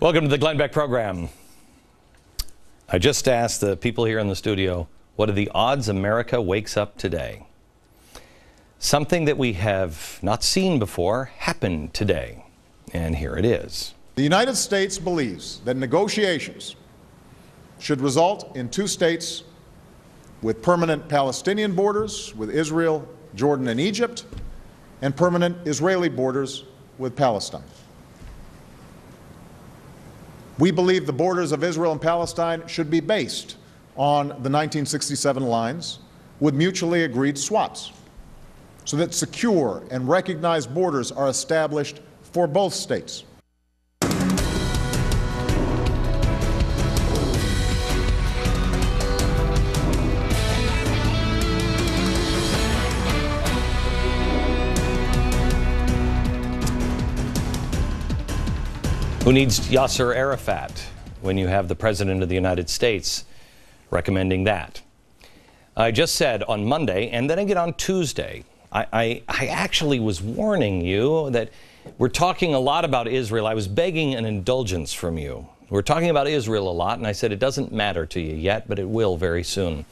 Welcome to the Glenn Beck program. I just asked the people here in the studio, what are the odds America wakes up today? Something that we have not seen before happened today, and here it is. The United States believes that negotiations should result in two states with permanent Palestinian borders with Israel, Jordan, and Egypt, and permanent Israeli borders with Palestine. We believe the borders of Israel and Palestine should be based on the 1967 lines with mutually agreed swaps, so that secure and recognized borders are established for both states. Who needs Yasser Arafat when you have the President of the United States recommending that? I just said on Monday, and then again on Tuesday, I actually was warning you that we're talking a lot about Israel. I was begging an indulgence from you. We're talking about Israel a lot, and I said it doesn't matter to you yet, but it will very soon.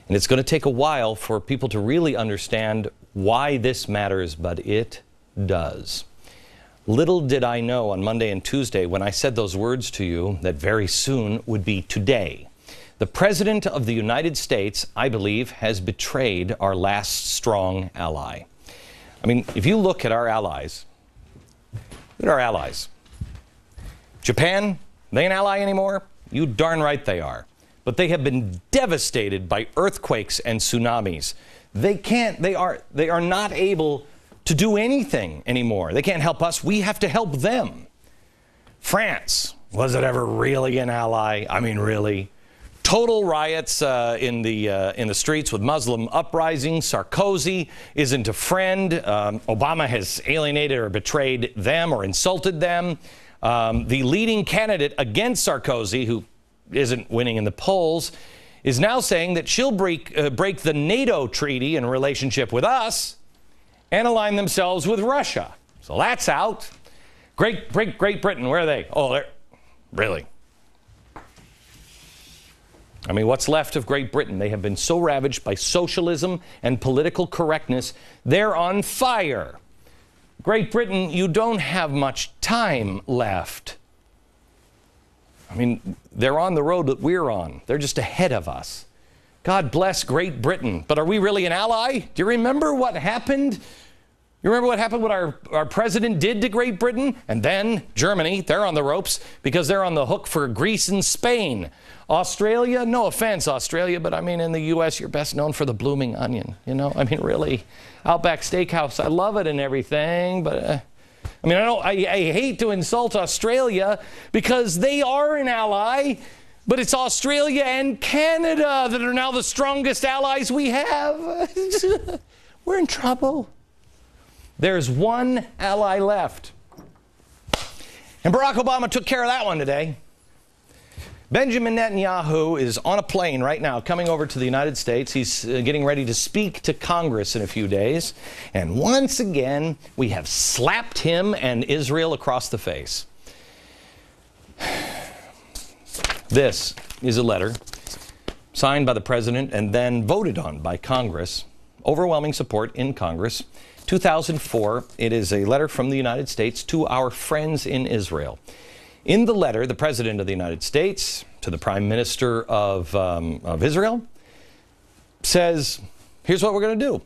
And it's going to take a while for people to really understand why this matters, but it does. Little did I know on Monday and Tuesday when I said those words to you that very soon would be today. The President of the United States, I believe, has betrayed our last strong ally. I mean, if you look at our allies, look at our allies. Japan, they an ally anymore? You darn right they are. But they have been devastated by earthquakes and tsunamis. They are not able to do anything anymore. They can't help us. We have to help them. France, was it ever really an ally? I mean, really? Total riots in the streets with Muslim uprisings. Sarkozy isn't a friend. Obama has alienated or betrayed them or insulted them. The leading candidate against Sarkozy, who isn't winning in the polls, is now saying that she'll break the NATO treaty in relationship with us and align themselves with Russia. So that's out. Great Britain, where are they? Oh, they're really. I mean, what's left of Great Britain? They have been so ravaged by socialism and political correctness, they're on fire. Great Britain, you don't have much time left. I mean, they're on the road that we're on. They're just ahead of us. God bless Great Britain. But are we really an ally? Do you remember what happened? You remember what happened, what our president did to Great Britain? And then Germany, they're on the ropes because they're on the hook for Greece and Spain. Australia, no offense, Australia, but I mean, in the U.S., you're best known for the blooming onion. You know, I mean, really, Outback Steakhouse, I love it and everything, but I mean, I hate to insult Australia because they are an ally. But it's Australia and Canada that are now the strongest allies we have. We're in trouble. There's one ally left. And Barack Obama took care of that one today. Benjamin Netanyahu is on a plane right now coming over to the United States. He's getting ready to speak to Congress in a few days. And once again, we have slapped him and Israel across the face. This is a letter signed by the President and then voted on by Congress. Overwhelming support in Congress. 2004, it is a letter from the United States to our friends in Israel. In the letter, the President of the United States to the Prime Minister of Israel says, here's what we're going to do.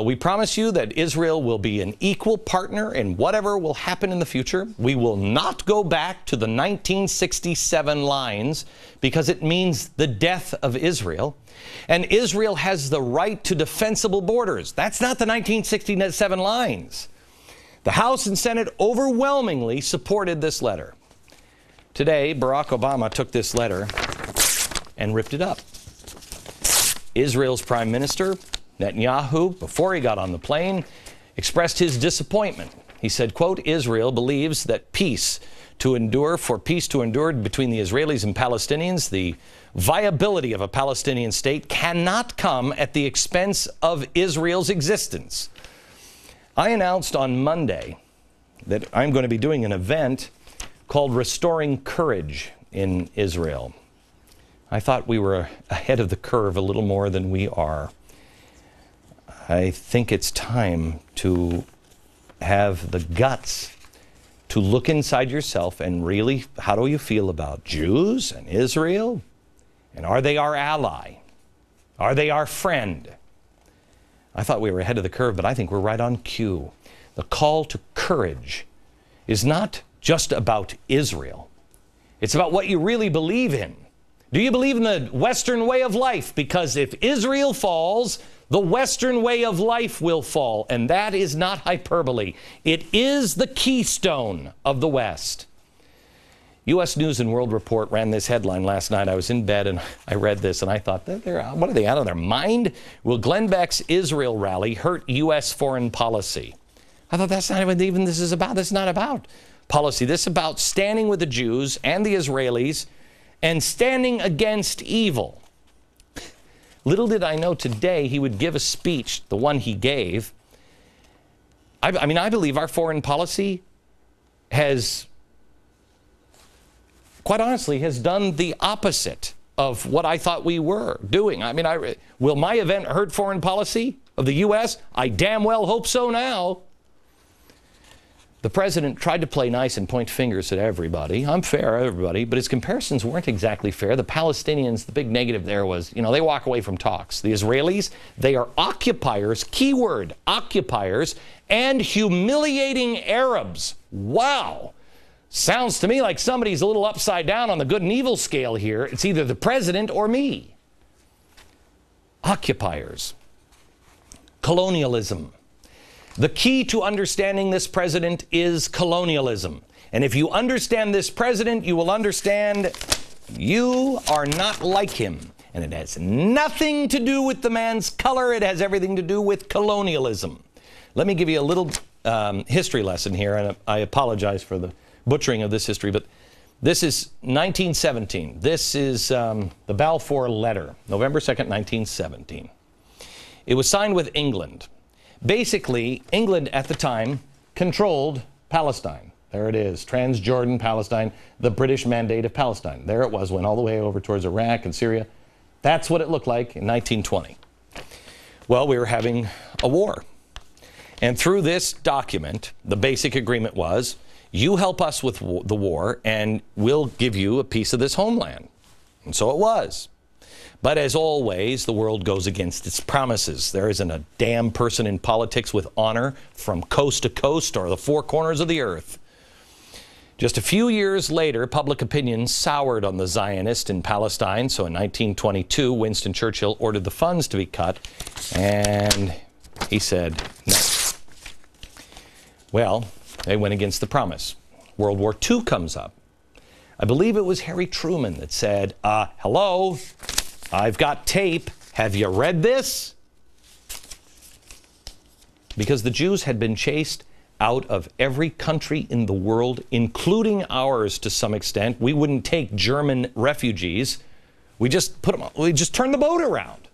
We promise you that Israel will be an equal partner in whatever will happen in the future. We will not go back to the 1967 lines because it means the death of Israel. And Israel has the right to defensible borders. That's not the 1967 lines. The House and Senate overwhelmingly supported this letter. Today, Barack Obama took this letter and ripped it up. Israel's Prime Minister, Netanyahu, before he got on the plane, expressed his disappointment. He said, quote, Israel believes that for peace to endure between the Israelis and Palestinians, the viability of a Palestinian state cannot come at the expense of Israel's existence. I announced on Monday that I'm going to be doing an event called Restoring Courage in Israel. I thought we were ahead of the curve a little more than we are. I think it's time to have the guts to look inside yourself and really, how do you feel about Jews and Israel? And are they our ally? Are they our friend? I thought we were ahead of the curve, but I think we're right on cue. The call to courage is not just about Israel. It's about what you really believe in. Do you believe in the Western way of life? Because if Israel falls, the Western way of life will fall. And that is not hyperbole. It is the keystone of the West. U.S. News and World Report ran this headline last night. I was in bed and I read this and I thought, what are they, out of their mind? Will Glenn Beck's Israel rally hurt U.S. foreign policy? I thought that's not even this is about. This is not about policy. This is about standing with the Jews and the Israelis and standing against evil. Little did I know today he would give a speech, the one he gave. I mean, I believe our foreign policy has, quite honestly, has done the opposite of what I thought we were doing. I mean, will my event hurt foreign policy of the U.S.? I damn well hope so now. The president tried to play nice and point fingers at everybody. I'm fair, everybody, but his comparisons weren't exactly fair. The Palestinians, the big negative there was, they walk away from talks. The Israelis, they are occupiers, keyword, occupiers, and humiliating Arabs. Wow. Sounds to me like somebody's a little upside down on the good and evil scale here. It's either the president or me. Occupiers. Colonialism. The key to understanding this president is colonialism. And if you understand this president, you will understand you are not like him. And it has nothing to do with the man's color. It has everything to do with colonialism. Let me give you a little history lesson here, and I apologize for the butchering of this history, but this is 1917. This is the Balfour Letter, November 2nd, 1917. It was signed with England. Basically, England at the time controlled Palestine. There it is, Transjordan Palestine, the British Mandate of Palestine. There it was, went all the way over towards Iraq and Syria. That's what it looked like in 1920. Well, we were having a war. And through this document, the basic agreement was, you help us with the war and we'll give you a piece of this homeland. And so it was. But as always, the world goes against its promises. There isn't a damn person in politics with honor from coast to coast or the four corners of the earth. Just a few years later, public opinion soured on the Zionists in Palestine. So in 1922, Winston Churchill ordered the funds to be cut, and he said no. Well, they went against the promise. World War II comes up. I believe it was Harry Truman that said, hello, I've got tape. Have you read this? Because the Jews had been chased out of every country in the world, including ours to some extent. We wouldn't take German refugees. We just turned the boat around.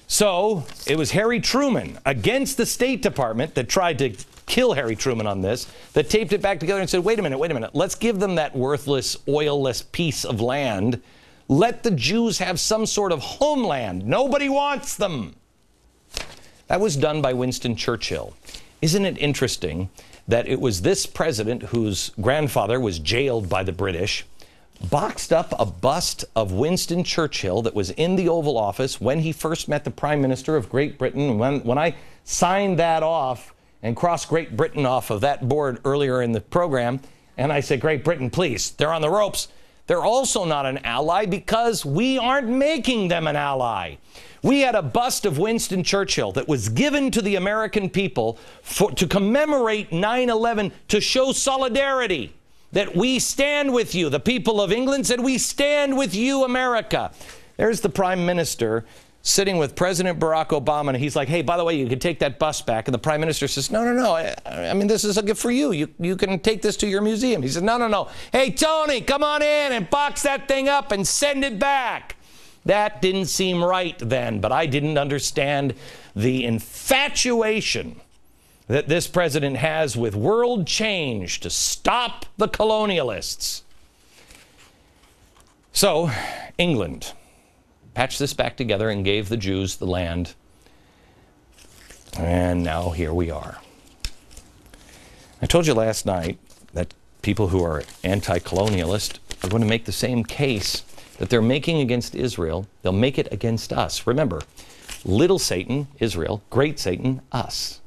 So it was Harry Truman against the State Department that tried to kill Harry Truman on this, that taped it back together and said, wait a minute, let's give them that worthless, oilless piece of land. Let the Jews have some sort of homeland. Nobody wants them. That was done by Winston Churchill. Isn't it interesting that it was this president whose grandfather was jailed by the British, boxed up a bust of Winston Churchill that was in the Oval Office when he first met the Prime Minister of Great Britain. When I signed that off and crossed Great Britain off of that board earlier in the program, and I said, Great Britain, please, they're on the ropes. They're also not an ally because we aren't making them an ally. We had a bust of Winston Churchill that was given to the American people to commemorate 9/11, to show solidarity, that we stand with you. The people of England said, we stand with you, America. There's the Prime Minister sitting with President Barack Obama, and he's like, hey, by the way, you can take that bus back. And the Prime Minister says, no. I mean, this is a gift for you. You can take this to your museum. He says, no. Hey, Tony, come on in and box that thing up and send it back. That didn't seem right then, but I didn't understand the infatuation that this president has with world change to stop the colonialists. So, England patched this back together and gave the Jews the land. And now here we are. I told you last night that people who are anti-colonialist are going to make the same case that they're making against Israel. They'll make it against us. Remember, little Satan, Israel, great Satan, us.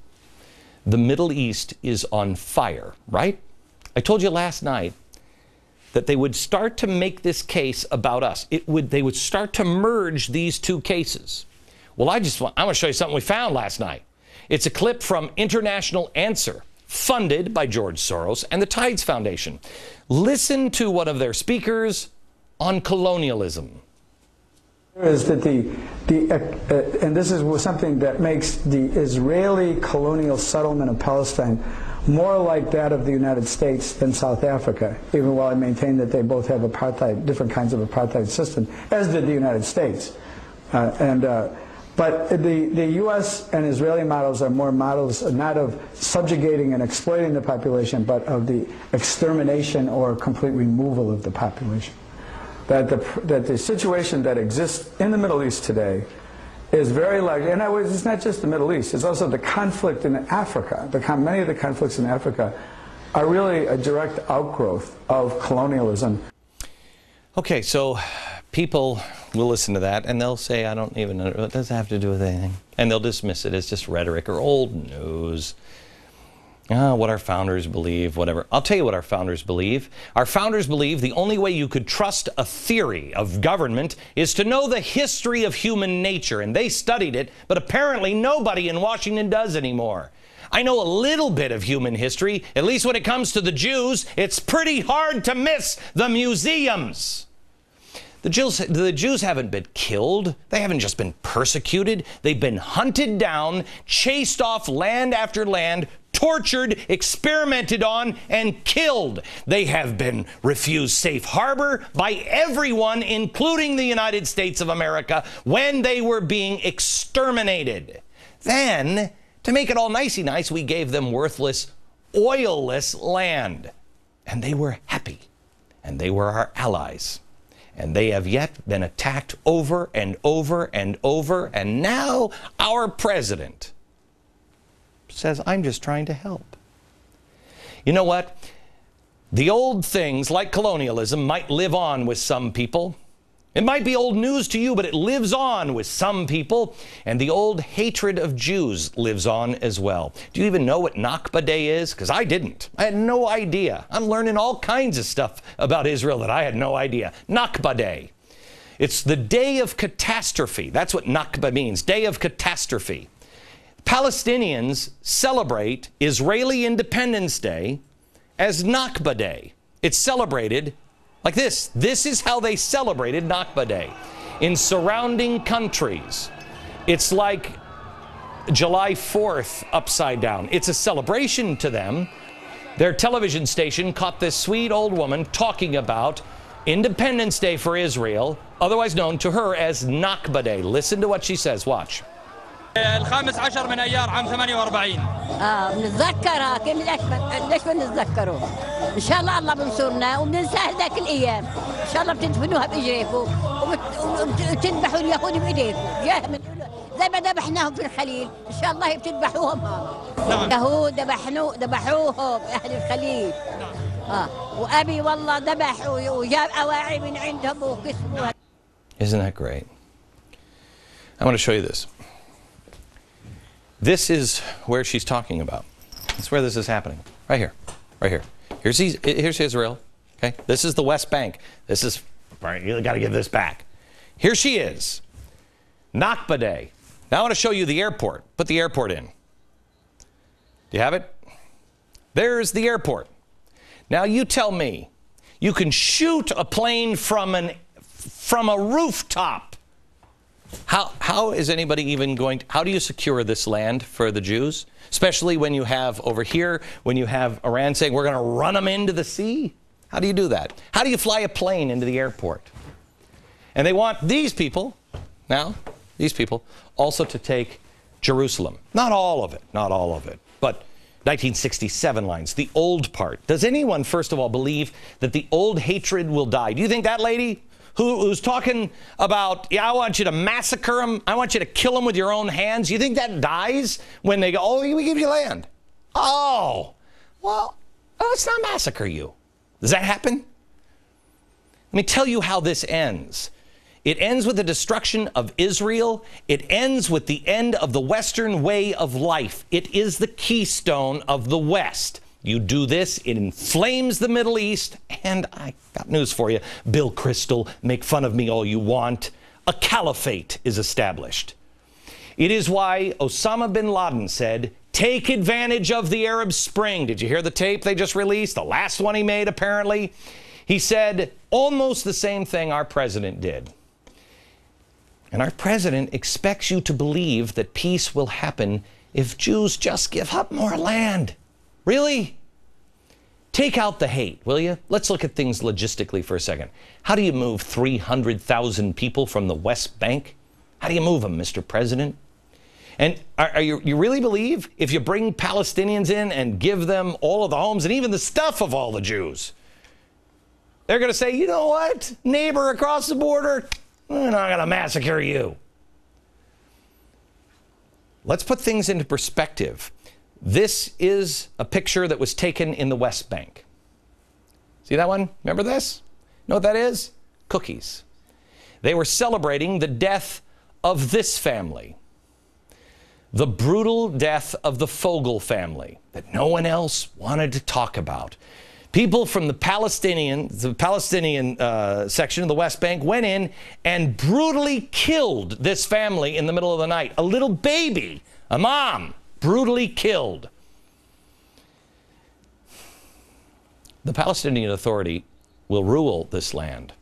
The Middle East is on fire, right? I told you last night that they would start to make this case about us. They would start to merge these two cases. Well, I want to show you something we found last night. It's a clip from International Answer, funded by George Soros and the Tides Foundation. Listen to one of their speakers on colonialism. Is that and this is something that makes the Israeli colonial settlement of Palestine more like that of the United States than South Africa, even while I maintain that they both have apartheid, different kinds of apartheid system, as did the United States. But the U.S. and Israeli models are more models not of subjugating and exploiting the population, but of the extermination or complete removal of the population. That the situation that exists in the Middle East today is very likely, and it's not just the Middle East, it's also the conflict in Africa. Many of the conflicts in Africa are really a direct outgrowth of colonialism. Okay, so people will listen to that and they'll say, I don't even know, what does it have to do with anything? And they'll dismiss it as just rhetoric or old news. What our founders believe, whatever. I'll tell you what our founders believe. Our founders believe the only way you could trust a theory of government is to know the history of human nature. And they studied it, but apparently nobody in Washington does anymore. I know a little bit of human history. At least when it comes to the Jews, it's pretty hard to miss the museums. The Jews haven't been killed. They haven't just been persecuted. They've been hunted down, chased off land after land, tortured, experimented on, and killed. They have been refused safe harbor by everyone, including the United States of America, when they were being exterminated. Then, to make it all nicey nice, we gave them worthless, oilless land. And they were happy. And they were our allies. And they have yet been attacked over and over and over. And now our president says, I'm just trying to help. You know what? The old things like colonialism might live on with some people. It might be old news to you, but it lives on with some people. And the old hatred of Jews lives on as well. Do you even know what Nakba Day is? Because I didn't. I had no idea. I'm learning all kinds of stuff about Israel that I had no idea. Nakba Day. It's the day of catastrophe. That's what Nakba means, day of catastrophe. Palestinians celebrate Israeli Independence Day as Nakba Day. It's celebrated like this. This is how they celebrated Nakba Day in surrounding countries. It's like July 4th upside down. It's a celebration to them. Their television station caught this sweet old woman talking about Independence Day for Israel, otherwise known to her as Nakba Day. Listen to what she says. Watch. الخامس عشر من أيار عام 48 بنتذكرها ليش بنتذكره إن شاء الله بنصرنا وبننسى ذاك الأيام إن شاء الله بتدفنوها بإجريكم وبتذبحوا اليهود بإيديكم زي ما ذبحناهم في الخليل إن شاء الله بتذبحوهم اليهود ذبحوهم أهل الخليل وأبي والله ذبح وجاب أواعي من عندهم وكسبوها. Isn't that great? I want to show you this. This is where she's talking about. That's where this is happening. Right here. Right here. Here's Israel. Okay? This is the West Bank. This is, you got to give this back. Here she is. Nakba Day. Now I want to show you the airport. Put the airport in. Do you have it? There's the airport. Now you tell me, you can shoot a plane from a rooftop. How is anybody even going to, how do you secure this land for the Jews? Especially when you have over here, when you have Iran saying we're going to run them into the sea? How do you do that? How do you fly a plane into the airport? And they want these people, now, these people, also to take Jerusalem. Not all of it, not all of it. but 1967 lines, the old part. Does anyone, first of all, believe that the old hatred will die? Do you think that lady who's talking about, yeah, I want you to massacre them, I want you to kill them with your own hands, you think that dies when they go, oh, we give you land? Oh, well, let's not massacre you. Does that happen? Let me tell you how this ends. It ends with the destruction of Israel. It ends with the end of the Western way of life. It is the keystone of the West. You do this, it inflames the Middle East, and I got news for you. Bill Kristol, make fun of me all you want. A caliphate is established. It is why Osama bin Laden said, take advantage of the Arab Spring. Did you hear the tape they just released? The last one he made, apparently. He said almost the same thing our president did. And our president expects you to believe that peace will happen if Jews just give up more land. Really? Take out the hate, will you? Let's look at things logistically for a second. How do you move 300,000 people from the West Bank? How do you move them, Mr. President? And you really believe if you bring Palestinians in and give them all of the homes and even the stuff of all the Jews, they're going to say, you know what, neighbor across the border, we're not going to massacre you. Let's put things into perspective. This is a picture that was taken in the West Bank. See that one? Remember this? Know what that is? Cookies. They were celebrating the death of this family. The brutal death of the Fogel family that no one else wanted to talk about. People from the Palestinian section of the West Bank went in and brutally killed this family in the middle of the night. A little baby, a mom, brutally killed. The Palestinian Authority will rule this land.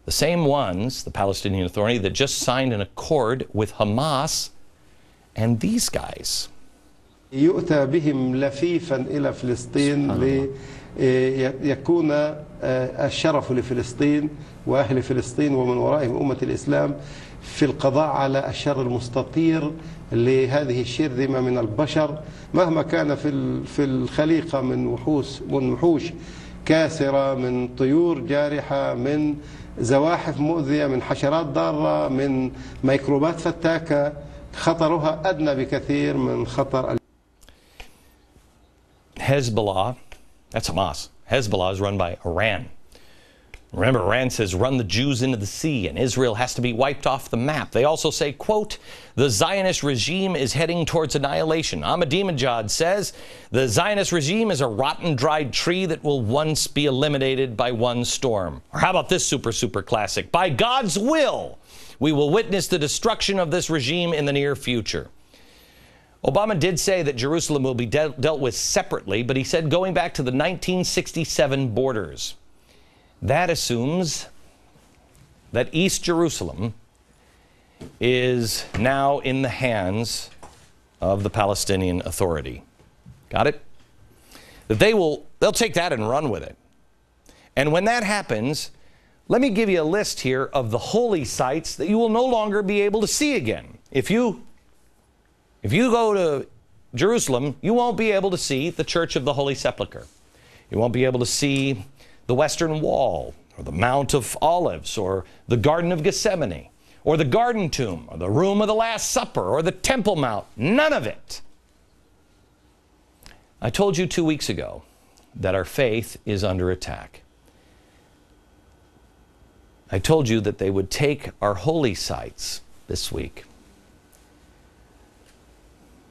The same ones, the Palestinian Authority, that just signed an accord with Hamas and these guys. يؤتى بهم لفيفا إلى فلسطين ليكون الشرف لفلسطين وأهل فلسطين ومن ورائهم أمة الإسلام في القضاء على الشر المستطير لهذه الشرذمة من البشر مهما كان في الخليقة من وحوش كاسرة، من طيور جارحة، من زواحف مؤذية، من حشرات ضارة، من ميكروبات فتاكة، خطرها أدنى بكثير من خطر. Hezbollah, that's Hamas. Hezbollah is run by Iran. Remember, Iran says run the Jews into the sea and Israel has to be wiped off the map. They also say, quote, the Zionist regime is heading towards annihilation. Ahmadinejad says the Zionist regime is a rotten, dried tree that will once be eliminated by one storm. Or how about this super classic? By God's will, we will witness the destruction of this regime in the near future. Obama did say that Jerusalem will be dealt with separately, but he said going back to the 1967 borders. That assumes that East Jerusalem is now in the hands of the Palestinian Authority. Got it? That they'll take that and run with it. And when that happens, let me give you a list here of the holy sites that you will no longer be able to see again. If you go to Jerusalem, you won't be able to see the Church of the Holy Sepulchre. You won't be able to see the Western Wall, or the Mount of Olives, or the Garden of Gethsemane, or the Garden Tomb, or the Room of the Last Supper, or the Temple Mount. None of it. I told you 2 weeks ago that our faith is under attack. I told you that they would take our holy sites this week.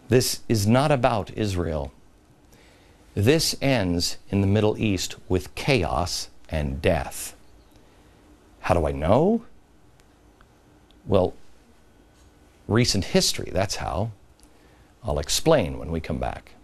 This is not about Israel. This ends in the Middle East with chaos and death. How do I know? Well, recent history, that's how. I'll explain when we come back.